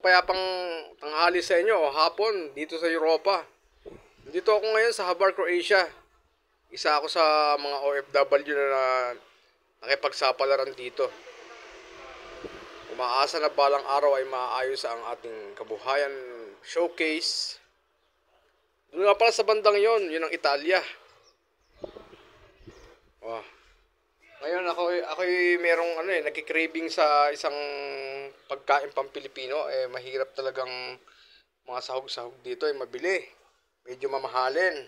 Payapang tanghali sa inyo o hapon dito sa Europa. Dito ako ngayon sa Hvar, Croatia. Isa ako sa mga OFW na nakipagsapalaran dito. Umaasa na balang araw ay maayos ang ating kabuhayan showcase. Doon nga pala sa bandang yon, yun ang Italia. Oh. Ngayon ako'y merong nagki-craving sa isang pagkain pang-Pilipino, mahirap talagang mga sahog-sahog dito ay mabili. Medyo mamahalin.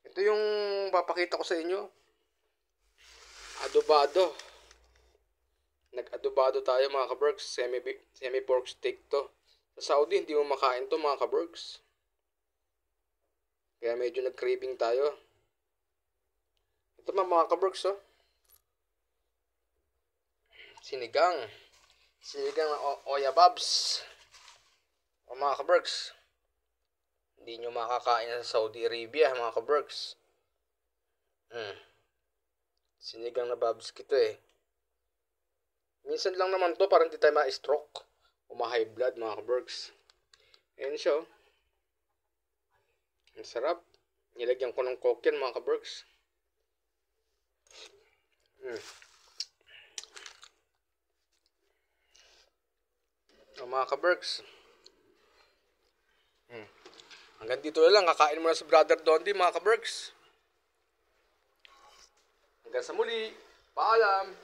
Ito yung papakita ko sa inyo. Adobado. Nag-adobado tayo mga kabergs. Semi pork steak to. Sa Saudi hindi mo makain to mga kabergs. Kaya medyo nag-craving tayo. Ito mga kabergs oh. Sinigang na oyababs. O mga kabergs, hindi nyo makakain sa Saudi Arabia mga kabergs. Sinigang na babs kito eh. Minsan lang naman to para hindi tayo ma-stroke o ma-high blood mga kabergs. Ayan siya oh. Ang sarap. Nilagyan ko ng coke yan mga kabergs. Mga kabergs, hanggang dito na lang. Kakain muna si Brother Dondi mga kabergs. Hanggang sa muli. Paalam.